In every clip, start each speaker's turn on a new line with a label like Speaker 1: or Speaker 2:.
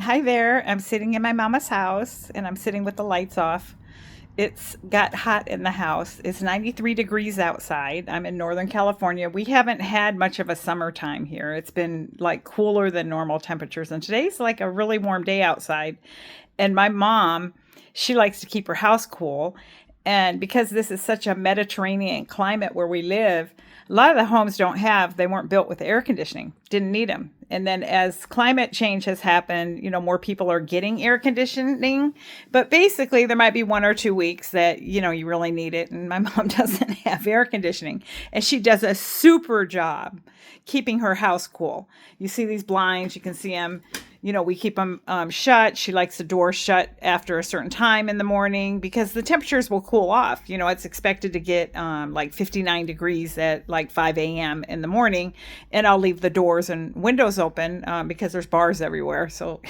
Speaker 1: Hi there. I'm sitting in my mama's house and I'm sitting with the lights off. It's got hot in the house. It's 93 degrees outside. I'm in Northern California. We haven't had much of a summertime here. It's been like cooler than normal temperatures. And today's like a really warm day outside. And my mom, she likes to keep her house cool. And because this is such a Mediterranean climate where we live, a lot of the homes they weren't built with air conditioning, didn't need them. And then as climate change has happened, more people are getting air conditioning. But basically, there might be 1 or 2 weeks that, you really need it. And my mom doesn't have air conditioning. And she does a super job keeping her house cool. You see these blinds, you can see them. We keep them shut. She likes the door shut after a certain time in the morning because the temperatures will cool off. It's expected to get like 59 degrees at like 5 a.m. in the morning. And I'll leave the doors and windows open because there's bars everywhere. So,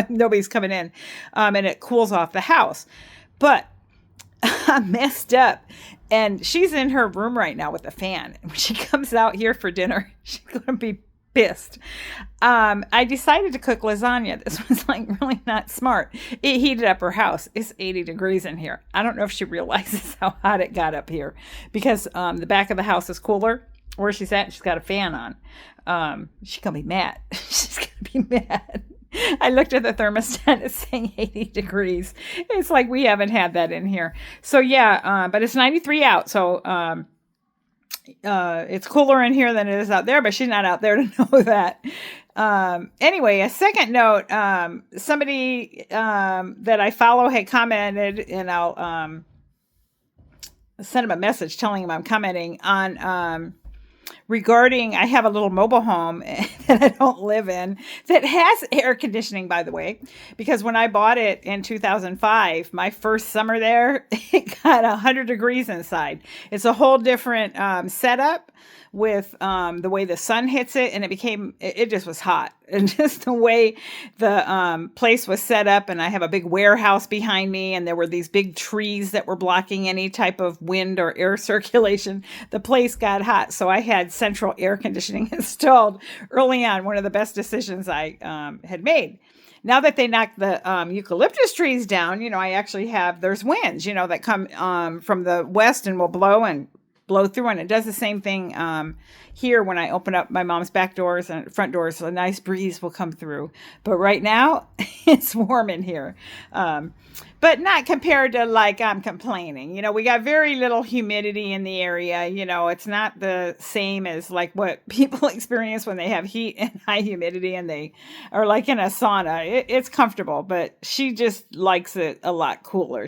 Speaker 1: nobody's coming in. And it cools off the house. But I'm messed up. And she's in her room right now with a fan. And when she comes out here for dinner, she's going to be pissed. I decided to cook lasagna. This was like really not smart. It heated up her house. It's 80 degrees in here. I don't know if she realizes how hot it got up here because the back of the house is cooler. Where she's at, she's got a fan on. She's going to be mad. She's going to be mad. I looked at the thermostat, it's saying 80 degrees. It's like we haven't had that in here. So yeah, but it's 93 out. So it's cooler in here than it is out there, but she's not out there to know that. Anyway, a second note, somebody that I follow had commented, and I'll send him a message telling him I'm commenting on regarding, I have a little mobile home that I don't live in that has air conditioning, by the way, because when I bought it in 2005, my first summer there, it got 100 degrees inside. It's a whole different setup with the way the sun hits it, and it just was hot. And just the way the place was set up, and I have a big warehouse behind me, and there were these big trees that were blocking any type of wind or air circulation. The place got hot, so I had central air conditioning installed early on. One of the best decisions I had made. Now that they knocked the eucalyptus trees down, I actually there's winds, that come from the west and will blow through, and it does the same thing here when I open up my mom's back doors and front doors, so a nice breeze will come through. But right now, it's warm in here. But not compared to like I'm complaining. We got very little humidity in the area. It's not the same as like what people experience when they have heat and high humidity and they are like in a sauna. It's comfortable, but she just likes it a lot cooler.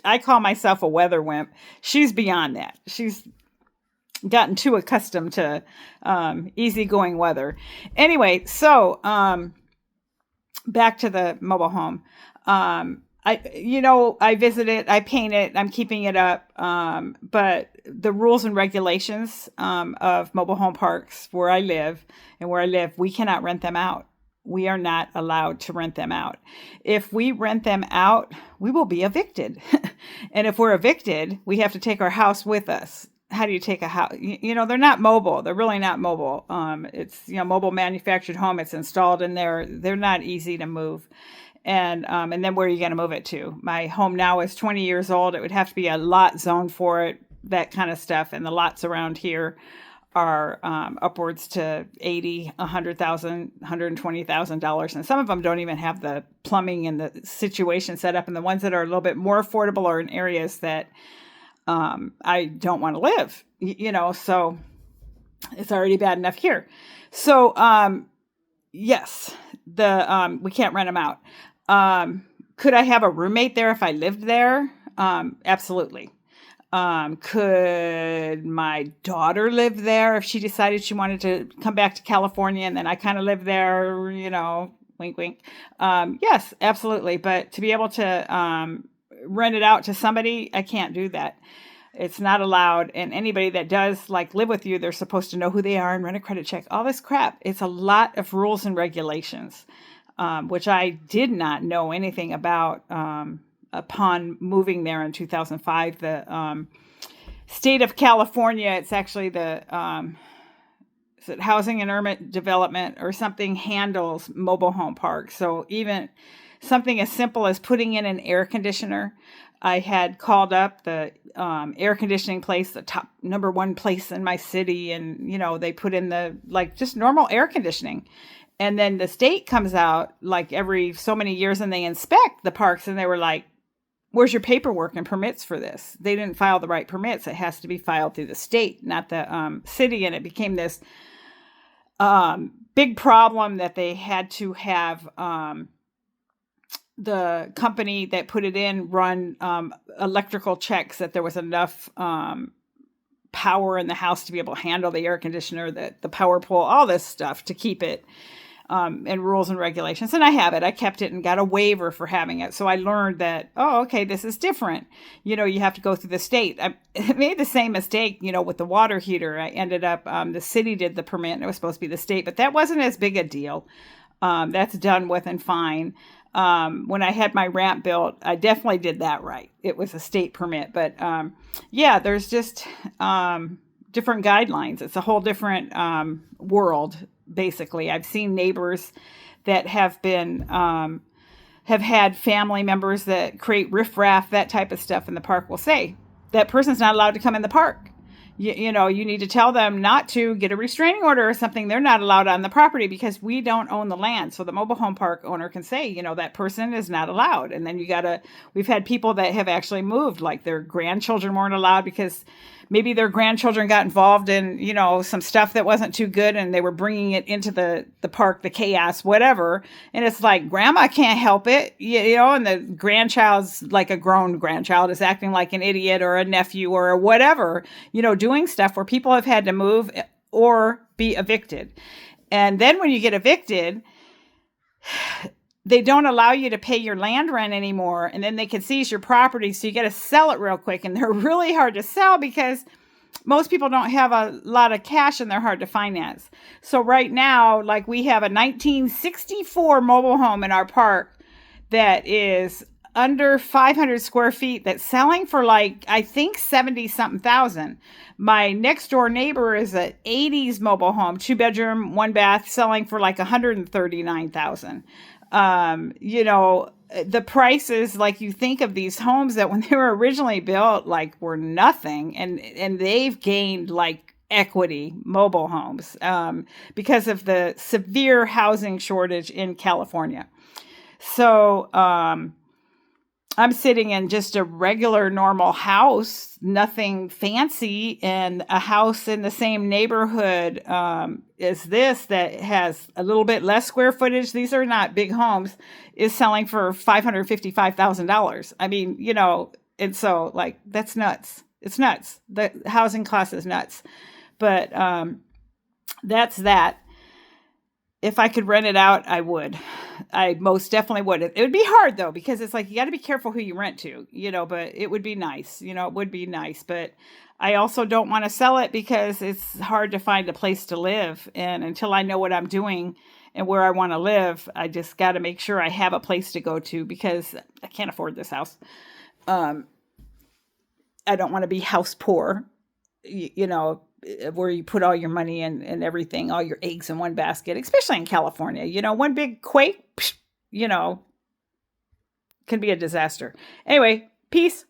Speaker 1: I call myself a weather wimp. She's beyond that. She's gotten too accustomed to easygoing weather. Anyway, so back to the mobile home. I visit it, I paint it, I'm keeping it up. But the rules and regulations of mobile home parks where I live, we cannot rent them out. We are not allowed to rent them out. If we rent them out, we will be evicted. And if we're evicted, we have to take our house with us. How do you take a house? They're not mobile. They're really not mobile. It's, mobile manufactured home. It's installed in there. They're not easy to move. And then where are you going to move it to? My home now is 20 years old. It would have to be a lot zone for it, that kind of stuff. And the lots around here are upwards to $80,000, $100,000, $120,000. And some of them don't even have the plumbing and the situation set up. And the ones that are a little bit more affordable are in areas that I don't want to live, so it's already bad enough here. So, yes, we can't rent them out. Could I have a roommate there if I lived there? Absolutely. Could my daughter live there if she decided she wanted to come back to California and then I kind of live there, wink, wink. Yes, absolutely. But to be able to, rent it out to somebody, I can't do that. It's not allowed. And anybody that does like live with you, they're supposed to know who they are and run a credit check, all this crap. It's a lot of rules and regulations, which I did not know anything about upon moving there in 2005. The state of California, it's actually the is it Housing and Urban Development or something handles mobile home parks. So even something as simple as putting in an air conditioner. I had called up the air conditioning place, the top number one place in my city, and they put in the like just normal air conditioning. And then the state comes out like every so many years and they inspect the parks, and they were like, where's your paperwork and permits for this? They didn't file the right permits. It has to be filed through the state, not the city. And it became this big problem that they had to have the company that put it in run electrical checks that there was enough power in the house to be able to handle the air conditioner, the power pole, all this stuff to keep it and rules and regulations. And I have it. I kept it and got a waiver for having it. So I learned that, oh, okay, this is different. You have to go through the state. I made the same mistake, with the water heater. I ended up, the city did the permit and it was supposed to be the state, but that wasn't as big a deal. That's done with and fine. When I had my ramp built, I definitely did that right. It was a state permit, but there's just different guidelines. It's a whole different world, basically. I've seen neighbors that have been have had family members that create riffraff, that type of stuff in the park will say, that person's not allowed to come in the park. You need to tell them not to get a restraining order or something. They're not allowed on the property because we don't own the land. So the mobile home park owner can say, that person is not allowed. And then we've had people that have actually moved, like their grandchildren weren't allowed because maybe their grandchildren got involved in, some stuff that wasn't too good and they were bringing it into the park, the chaos, whatever. And it's like, grandma can't help it, and the grandchild's like a grown grandchild is acting like an idiot or a nephew or a whatever, doing stuff where people have had to move or be evicted. And then when you get evicted, they don't allow you to pay your land rent anymore, and then they can seize your property. So you got to sell it real quick, and they're really hard to sell because most people don't have a lot of cash and they're hard to finance. So right now, like we have a 1964 mobile home in our park that is under 500 square feet that's selling for like, I think 70 something thousand. My next door neighbor is an 80s mobile home, 2-bedroom, 1-bath, selling for like 139,000. The prices, like you think of these homes that when they were originally built, like were nothing, and they've gained like equity, mobile homes, because of the severe housing shortage in California. So, I'm sitting in just a regular normal house, nothing fancy, and a house in the same neighborhood as this that has a little bit less square footage. These are not big homes, is selling for $555,000. I mean, and so like that's nuts. It's nuts. The housing cost is nuts. But that's that. If I could rent it out, I would. I most definitely would. It would be hard though, because it's like, you got to be careful who you rent to, but it would be nice, it would be nice. But I also don't want to sell it because it's hard to find a place to live. And until I know what I'm doing and where I want to live, I just got to make sure I have a place to go to because I can't afford this house. I don't want to be house poor, where you put all your money and everything, all your eggs in one basket, especially in California. One big quake, can be a disaster. Anyway, peace.